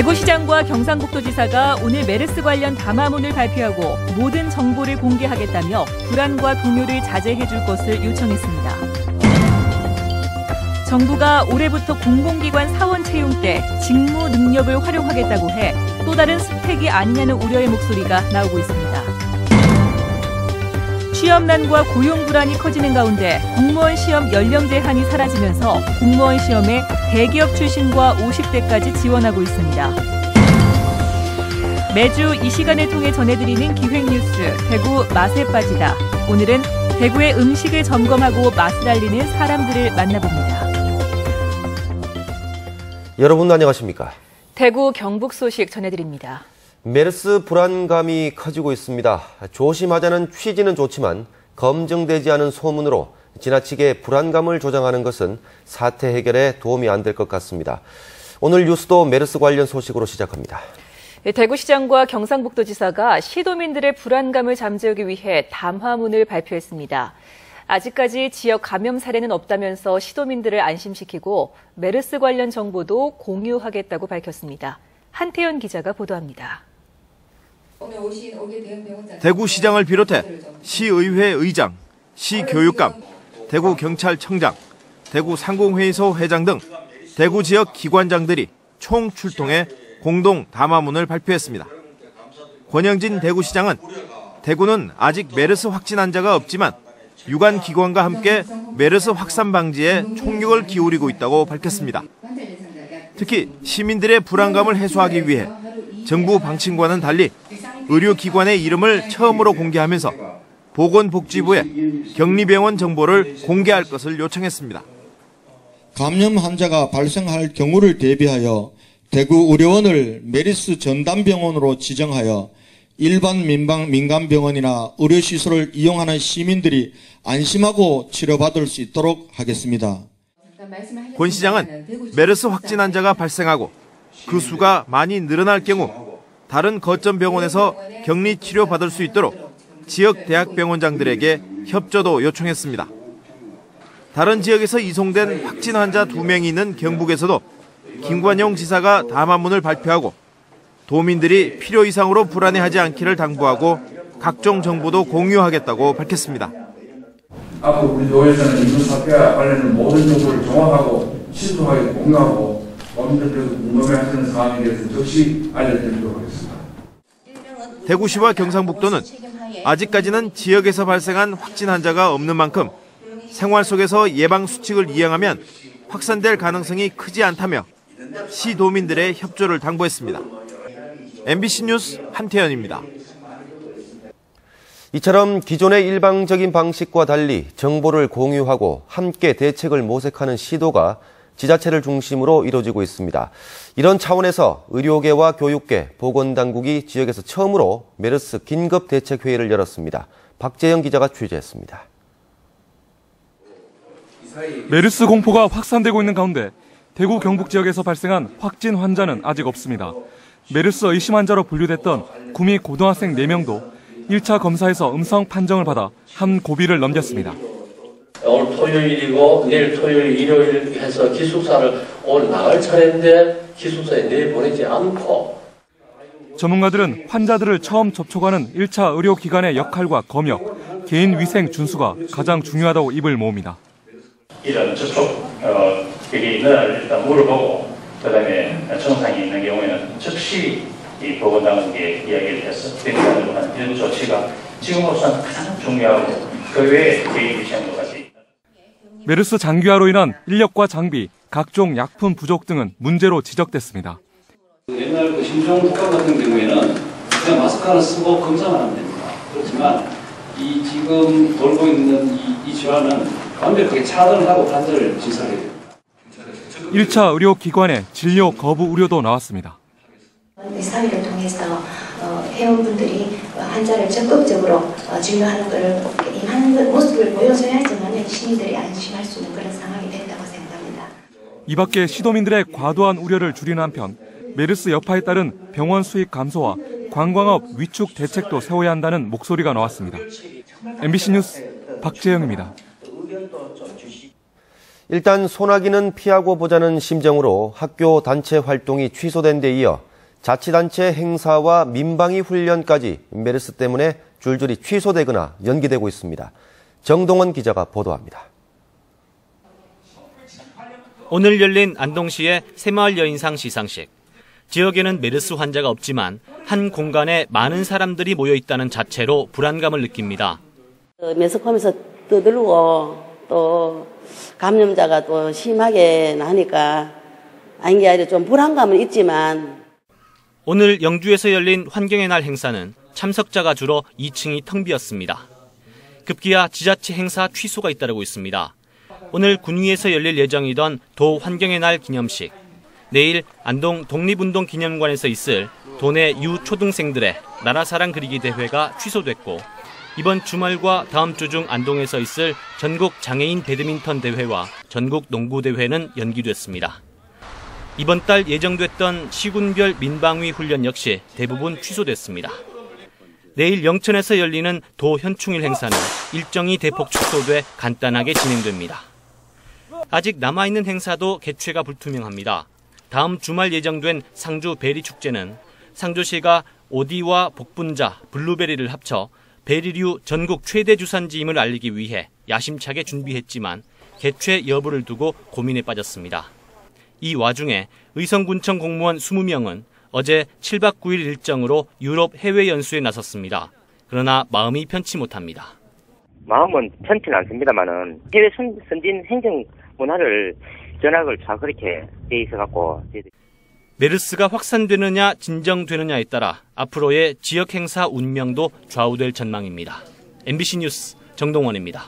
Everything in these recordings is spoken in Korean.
대구시장과 경상북도지사가 오늘 메르스 관련 담화문을 발표하고 모든 정보를 공개하겠다며 불안과 동요를 자제해 줄 것을 요청했습니다. 정부가 올해부터 공공기관 사원 채용 때 직무 능력을 활용하겠다고 해 또 다른 스펙이 아니냐는 우려의 목소리가 나오고 있습니다. 취업난과 고용 불안이 커지는 가운데 공무원 시험 연령 제한이 사라지면서 공무원 시험에 대기업 출신과 50대까지 지원하고 있습니다. 매주 이 시간을 통해 전해드리는 기획뉴스 대구 맛에 빠지다. 오늘은 대구의 음식을 점검하고 맛을 알리는 사람들을 만나봅니다. 여러분 안녕하십니까? 대구 경북 소식 전해드립니다. 메르스 불안감이 커지고 있습니다. 조심하자는 취지는 좋지만 검증되지 않은 소문으로 지나치게 불안감을 조장하는 것은 사태 해결에 도움이 안 될 것 같습니다. 오늘 뉴스도 메르스 관련 소식으로 시작합니다. 대구시장과 경상북도지사가 시도민들의 불안감을 잠재우기 위해 담화문을 발표했습니다. 아직까지 지역 감염 사례는 없다면서 시도민들을 안심시키고 메르스 관련 정보도 공유하겠다고 밝혔습니다. 한태현 기자가 보도합니다. 대구시장을 비롯해 시의회 의장, 시교육감, 대구경찰청장, 대구상공회의소 회장 등 대구 지역 기관장들이 총 출동해 공동 담화문을 발표했습니다. 권영진 대구시장은 대구는 아직 메르스 확진 환자가 없지만 유관기관과 함께 메르스 확산 방지에 총력을 기울이고 있다고 밝혔습니다. 특히 시민들의 불안감을 해소하기 위해 정부 방침과는 달리 의료기관의 이름을 처음으로 공개하면서 보건복지부에 격리병원 정보를 공개할 것을 요청했습니다. 감염 환자가 발생할 경우를 대비하여 대구 의료원을 메르스 전담병원으로 지정하여 일반 민간병원이나 의료시설을 이용하는 시민들이 안심하고 치료받을 수 있도록 하겠습니다. 권 시장은 메르스 확진 환자가 발생하고 그 수가 많이 늘어날 경우 다른 거점 병원에서 격리 치료받을 수 있도록 지역 대학병원장들에게 협조도 요청했습니다. 다른 지역에서 이송된 확진 환자 2명이 있는 경북에서도 김관용 지사가 담화문을 발표하고 도민들이 필요 이상으로 불안해하지 않기를 당부하고 각종 정보도 공유하겠다고 밝혔습니다. 앞으로 우리 도에서는 이번 사태와 관련된 모든 정보를 종합하고 신속하게 공유하고 국민들께서 궁금해하시는 사안에 대해서 즉시 알려드리도록 하겠습니다. 대구시와 경상북도는 아직까지는 지역에서 발생한 확진 환자가 없는 만큼 생활 속에서 예방 수칙을 이행하면 확산될 가능성이 크지 않다며 시도민들의 협조를 당부했습니다. MBC 뉴스 한태현입니다. 이처럼 기존의 일방적인 방식과 달리 정보를 공유하고 함께 대책을 모색하는 시도가 지자체를 중심으로 이루어지고 있습니다. 이런 차원에서 의료계와 교육계, 보건당국이 지역에서 처음으로 메르스 긴급대책회의를 열었습니다. 박재영 기자가 취재했습니다. 메르스 공포가 확산되고 있는 가운데 대구 경북 지역에서 발생한 확진 환자는 아직 없습니다. 메르스 의심 환자로 분류됐던 구미 고등학생 4명도 1차 검사에서 음성 판정을 받아 한 고비를 넘겼습니다. 오늘 토요일이고 내일 토요일, 일요일 해서 기숙사를 오늘 나갈 차례인데 기숙사에 내보내지 않고. 전문가들은 환자들을 처음 접촉하는 1차 의료기관의 역할과 검역, 개인 위생 준수가 가장 중요하다고 입을 모읍니다. 이런 접촉이 있는 날 일단 물어보고 그다음에 증상이 있는 경우에는 즉시 이 보건당국에 이야기를 해서 병상으로 하는 이런 조치가 지금으로서는 가장 중요하고 그 외에 개인 위생도 같이. 메르스 장기화로 인한 인력과 장비, 각종 약품 부족 등은 문제로 지적됐습니다. 옛날 그 신종국감 같은 경우에는 그냥 마스크 하나 쓰고 검사만 하면 됩니다. 그렇지만 이 지금 돌고 있는 이 질환은 완벽하게 차단을 하고 환자를 진찰해야 됩니다. 1차 의료기관에 진료 거부 우려도 나왔습니다. 사회를 통해서 회원분들이 환자를 적극적으로 진료하는 것을 하는 모습을 보여줘야지만 시민들이 안심할 수 있는 그런 상황이 된다고 생각합니다. 이 밖에 시도민들의 과도한 우려를 줄이는 한편 메르스 여파에 따른 병원 수익 감소와 관광업 위축 대책도 세워야 한다는 목소리가 나왔습니다. MBC 뉴스 박재영입니다. 일단 소나기는 피하고 보자는 심정으로 학교 단체 활동이 취소된 데 이어 자치단체 행사와 민방위 훈련까지 메르스 때문에 줄줄이 취소되거나 연기되고 있습니다. 정동원 기자가 보도합니다. 오늘 열린 안동시의 새마을 여인상 시상식. 지역에는 메르스 환자가 없지만 한 공간에 많은 사람들이 모여 있다는 자체로 불안감을 느낍니다. 매스컴에서 떠들고 또 감염자가 또 심하게 나니까 아닌 게 아니라 좀 불안감은 있지만. 오늘 영주에서 열린 환경의 날 행사는 참석자가 줄어 2층이 텅 비었습니다. 급기야 지자체 행사 취소가 잇따르고 있습니다. 오늘 군위에서 열릴 예정이던 도 환경의 날 기념식, 내일 안동 독립운동기념관에서 있을 도내 유초등생들의 나라사랑 그리기 대회가 취소됐고, 이번 주말과 다음 주 중 안동에서 있을 전국 장애인 배드민턴 대회와 전국 농구 대회는 연기됐습니다. 이번 달 예정됐던 시군별 민방위 훈련 역시 대부분 취소됐습니다. 내일 영천에서 열리는 도 현충일 행사는 일정이 대폭 축소돼 간단하게 진행됩니다. 아직 남아있는 행사도 개최가 불투명합니다. 다음 주말 예정된 상주 베리축제는 상주시가 오디와 복분자, 블루베리를 합쳐 베리류 전국 최대 주산지임을 알리기 위해 야심차게 준비했지만 개최 여부를 두고 고민에 빠졌습니다. 이 와중에 의성군청 공무원 20명은 어제 7박 9일 일정으로 유럽 해외 연수에 나섰습니다. 그러나 마음이 편치 못합니다. 마음은 편치는 않습니다만은 해외 선진 행정 문화를 전학을 다 그렇게 돼 있어갖고. 메르스가 확산되느냐 진정되느냐에 따라 앞으로의 지역 행사 운명도 좌우될 전망입니다. MBC 뉴스 정동원입니다.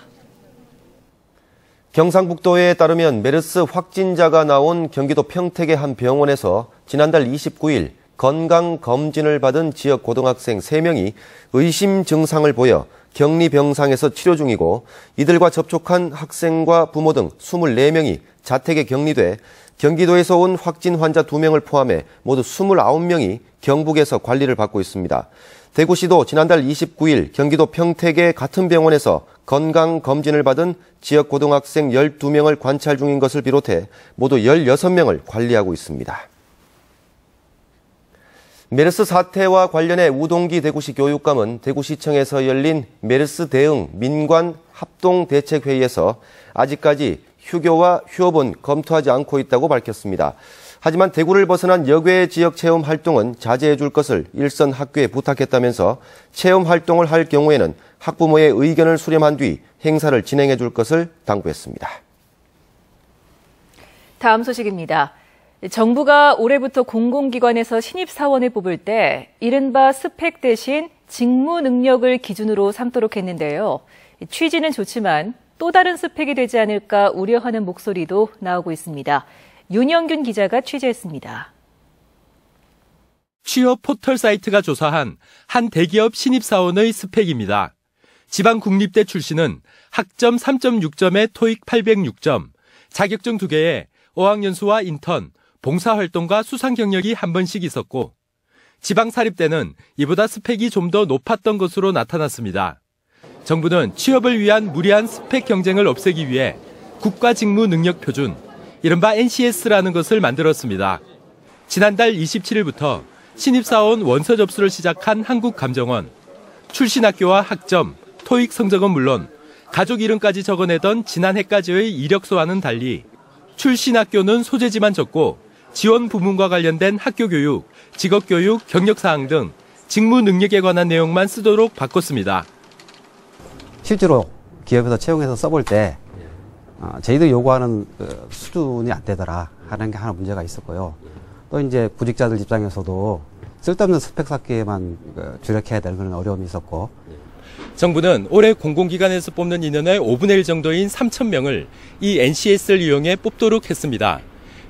경상북도에 따르면 메르스 확진자가 나온 경기도 평택의 한 병원에서 지난달 29일 건강검진을 받은 지역 고등학생 3명이 의심 증상을 보여 격리병상에서 치료 중이고, 이들과 접촉한 학생과 부모 등 24명이 자택에 격리돼 경기도에서 온 확진 환자 2명을 포함해 모두 29명이 경북에서 관리를 받고 있습니다. 대구시도 지난달 29일 경기도 평택의 같은 병원에서 건강검진을 받은 지역 고등학생 12명을 관찰 중인 것을 비롯해 모두 16명을 관리하고 있습니다. 메르스 사태와 관련해 우동기 대구시 교육감은 대구시청에서 열린 메르스 대응 민관 합동대책회의에서 아직까지 휴교와 휴업은 검토하지 않고 있다고 밝혔습니다. 하지만 대구를 벗어난 여괴 지역 체험 활동은 자제해 줄 것을 일선 학교에 부탁했다면서 체험 활동을 할 경우에는 학부모의 의견을 수렴한 뒤 행사를 진행해 줄 것을 당부했습니다. 다음 소식입니다. 정부가 올해부터 공공기관에서 신입사원을 뽑을 때 이른바 스펙 대신 직무 능력을 기준으로 삼도록 했는데요. 취지는 좋지만 또 다른 스펙이 되지 않을까 우려하는 목소리도 나오고 있습니다. 윤영균 기자가 취재했습니다. 취업 포털 사이트가 조사한 한 대기업 신입사원의 스펙입니다. 지방국립대 출신은 학점 3.6점에 토익 806점, 자격증 2개에 어학연수와 인턴, 봉사활동과 수상 경력이 한 번씩 있었고, 지방사립대는 이보다 스펙이 좀 더 높았던 것으로 나타났습니다. 정부는 취업을 위한 무리한 스펙 경쟁을 없애기 위해 국가직무능력표준, 이른바 NCS라는 것을 만들었습니다. 지난달 27일부터 신입사원 원서 접수를 시작한 한국감정원, 출신 학교와 학점, 토익 성적은 물론 가족 이름까지 적어내던 지난해까지의 이력서와는 달리 출신 학교는 소재지만 적고 지원 부문과 관련된 학교 교육, 직업 교육, 경력 사항 등 직무 능력에 관한 내용만 쓰도록 바꿨습니다. 실제로 기업에서 채용해서 써볼 때 저희들이 요구하는 수준이 안 되더라 하는 게 하나 문제가 있었고요. 또 이제 구직자들 입장에서도 쓸데없는 스펙 쌓기에만 주력해야 되는 그런 어려움이 있었고. 정부는 올해 공공기관에서 뽑는 인원의 5분의 1 정도인 3,000명을 이 NCS를 이용해 뽑도록 했습니다.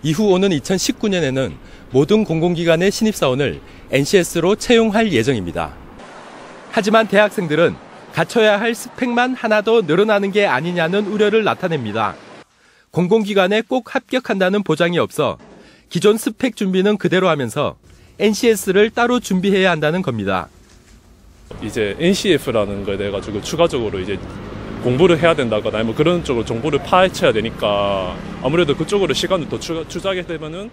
이후 오는 2019년에는 모든 공공기관의 신입사원을 NCS로 채용할 예정입니다. 하지만 대학생들은 갖춰야 할 스펙만 하나 더 늘어나는 게 아니냐는 우려를 나타냅니다. 공공기관에 꼭 합격한다는 보장이 없어 기존 스펙 준비는 그대로 하면서 NCS를 따로 준비해야 한다는 겁니다. 이제 NCF라는 거에 대해 가지고 추가적으로 이제 공부를 해야 된다거나 아니면 그런 쪽으로 정보를 파헤쳐야 되니까 아무래도 그쪽으로 시간을 더 투자하게 되면은.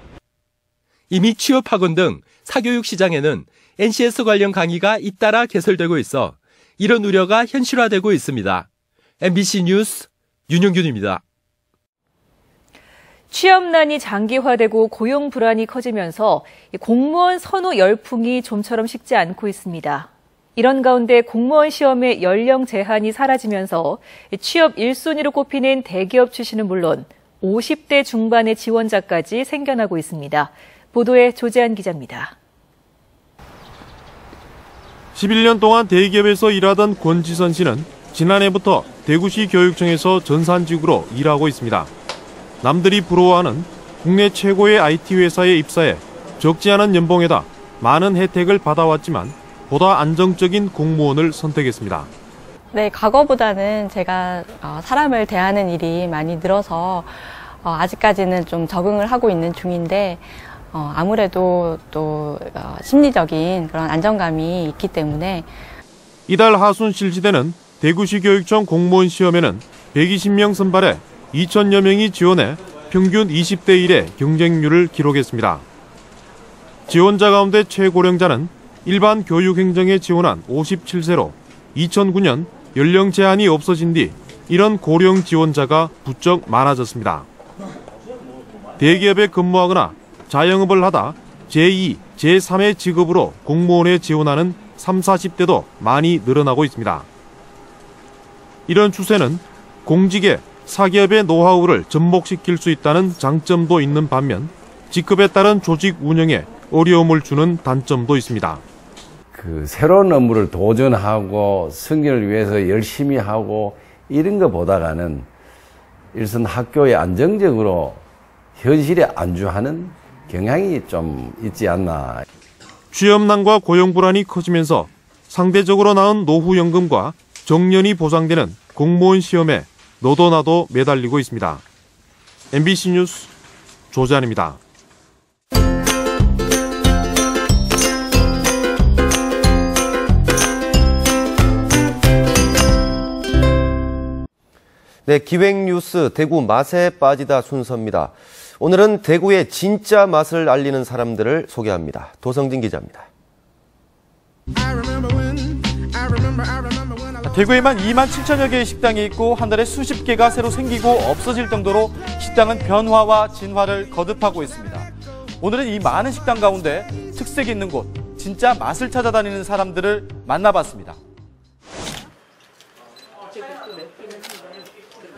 이미 취업학원 등 사교육 시장에는 NCS 관련 강의가 잇따라 개설되고 있어 이런 우려가 현실화되고 있습니다. MBC 뉴스 윤영균입니다. 취업난이 장기화되고 고용 불안이 커지면서 공무원 선호 열풍이 좀처럼 식지 않고 있습니다. 이런 가운데 공무원 시험의 연령 제한이 사라지면서 취업 1순위로 꼽히는 대기업 출신은 물론 50대 중반의 지원자까지 생겨나고 있습니다. 보도에 조재한 기자입니다. 11년 동안 대기업에서 일하던 권지선 씨는 지난해부터 대구시 교육청에서 전산직으로 일하고 있습니다. 남들이 부러워하는 국내 최고의 IT 회사에 입사해 적지 않은 연봉에다 많은 혜택을 받아왔지만 보다 안정적인 공무원을 선택했습니다. 네, 과거보다는 제가 사람을 대하는 일이 많이 늘어서 아직까지는 좀 적응을 하고 있는 중인데 아무래도 또 심리적인 그런 안정감이 있기 때문에 이달 하순 실시되는 대구시 교육청 공무원 시험에는 120명 선발해 2,000여 명이 지원해 평균 20대 1의 경쟁률을 기록했습니다. 지원자 가운데 최고령자는 일반 교육행정에 지원한 57세로 2009년 연령 제한이 없어진 뒤 이런 고령 지원자가 부쩍 많아졌습니다. 대기업에 근무하거나 자영업을 하다 제2, 제3의 직업으로 공무원에 지원하는 30, 40대도 많이 늘어나고 있습니다. 이런 추세는 공직에 사기업의 노하우를 접목시킬 수 있다는 장점도 있는 반면 직급에 따른 조직 운영에 어려움을 주는 단점도 있습니다. 새로운 업무를 도전하고 승진을 위해서 열심히 하고 이런 것보다는 일선 학교에 안정적으로 현실에 안주하는 경향이 좀 있지 않나. 취업난과 고용 불안이 커지면서 상대적으로 나은 노후연금과 정년이 보장되는 공무원 시험에 너도 나도 매달리고 있습니다. MBC 뉴스 조재한입니다. 네, 기획뉴스 대구 맛에 빠지다 순서입니다. 오늘은 대구의 진짜 맛을 알리는 사람들을 소개합니다. 도성진 기자입니다. 대구에만 2만 7천여 개의 식당이 있고 한 달에 수십 개가 새로 생기고 없어질 정도로 식당은 변화와 진화를 거듭하고 있습니다. 오늘은 이 많은 식당 가운데 특색 있는 곳, 진짜 맛을 찾아다니는 사람들을 만나봤습니다.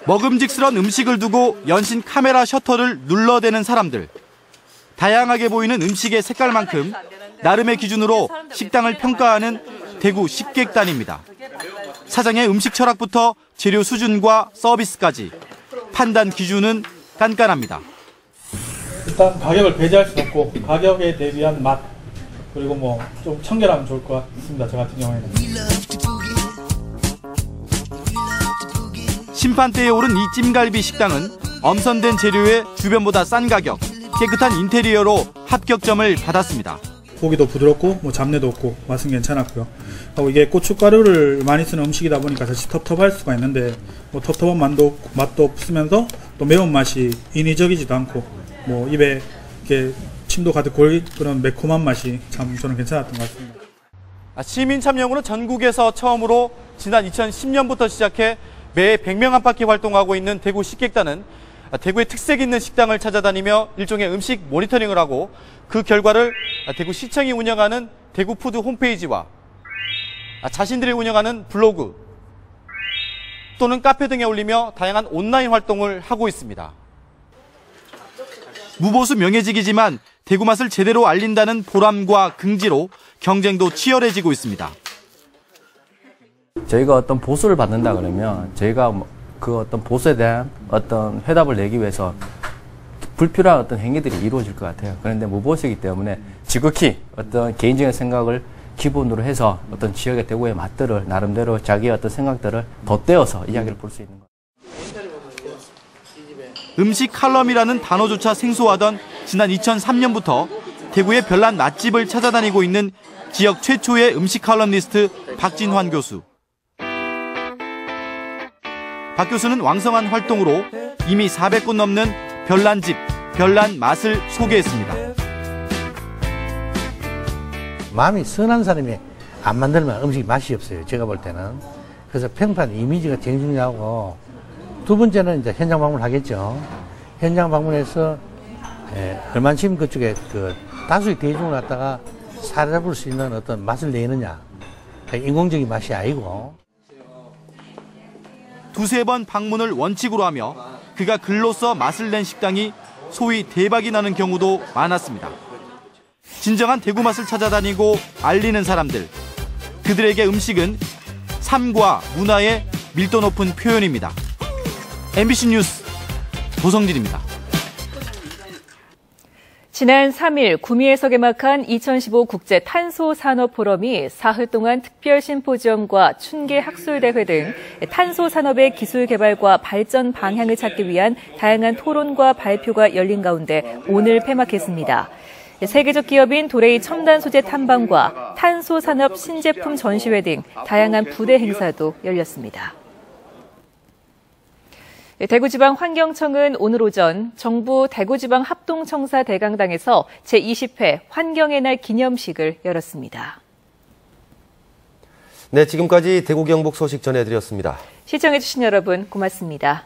먹음직스런 음식을 두고 연신 카메라 셔터를 눌러대는 사람들. 다양하게 보이는 음식의 색깔만큼 나름의 기준으로 식당을 평가하는 대구 식객단입니다. 사장의 음식 철학부터 재료 수준과 서비스까지 판단 기준은 깐깐합니다. 일단 가격을 배제할 수 없고 가격에 대비한 맛 그리고 뭐 좀 청결하면 좋을 것 같습니다. 저 같은 경우에는. 심판대에 오른 이 찜갈비 식당은 엄선된 재료에 주변보다 싼 가격, 깨끗한 인테리어로 합격점을 받았습니다. 고기도 부드럽고 뭐 잡내도 없고 맛은 괜찮았고요. 하고 이게 고춧가루를 많이 쓰는 음식이다 보니까 사실 텁텁할 수가 있는데 뭐 텁텁한 맛도 없으면서 또 매운맛이 인위적이지도 않고 뭐 입에 이렇게 침도 가득 고일 그런 매콤한 맛이 참 저는 괜찮았던 것 같습니다. 시민 참여용으로 전국에서 처음으로 지난 2010년부터 시작해 매 100명 안팎이 활동하고 있는 대구 식객단은 대구의 특색 있는 식당을 찾아다니며 일종의 음식 모니터링을 하고 그 결과를 대구시청이 운영하는 대구푸드 홈페이지와 자신들이 운영하는 블로그 또는 카페 등에 올리며 다양한 온라인 활동을 하고 있습니다. 무보수 명예직이지만 대구 맛을 제대로 알린다는 보람과 긍지로 경쟁도 치열해지고 있습니다. 저희가 어떤 보수를 받는다 그러면 저희가 그 어떤 보수에 대한 어떤 회답을 내기 위해서 불필요한 어떤 행위들이 이루어질 것 같아요. 그런데 무보수이기 때문에 지극히 어떤 개인적인 생각을 기본으로 해서 어떤 지역의 대구의 맛들을 나름대로 자기의 어떤 생각들을 덧대어서 이야기를 볼 수 있는 거예요. 음식 칼럼이라는 단어조차 생소하던 지난 2003년부터 대구의 별난 맛집을 찾아다니고 있는 지역 최초의 음식 칼럼니스트 박진환 교수. 박 교수는 왕성한 활동으로 이미 400곳 넘는 별난집, 별난 맛을 소개했습니다. 마음이 선한 사람이 안 만들면 음식이 맛이 없어요. 제가 볼 때는. 그래서 평판 이미지가 제일 중요하고, 두 번째는 이제 현장 방문하겠죠. 현장 방문해서 얼만큼 그쪽에 그 다수의 대중을 갖다가 사로잡을 수 있는 어떤 맛을 내느냐. 인공적인 맛이 아니고. 두세 번 방문을 원칙으로 하며 그가 글로써 맛을 낸 식당이 소위 대박이 나는 경우도 많았습니다. 진정한 대구 맛을 찾아다니고 알리는 사람들. 그들에게 음식은 삶과 문화의 밀도 높은 표현입니다. MBC 뉴스 도성진입니다. 지난 3일 구미에서 개막한 2015 국제 탄소 산업 포럼이 사흘 동안 특별 심포지엄과 춘계 학술대회 등 탄소 산업의 기술 개발과 발전 방향을 찾기 위한 다양한 토론과 발표가 열린 가운데 오늘 폐막했습니다. 세계적 기업인 도레이 첨단 소재 탐방과 탄소 산업 신제품 전시회 등 다양한 부대 행사도 열렸습니다. 대구지방환경청은 오늘 오전 정부 대구지방 합동청사 대강당에서 제20회 환경의 날 기념식을 열었습니다. 네, 지금까지 대구 경북 소식 전해드렸습니다. 시청해주신 여러분 고맙습니다.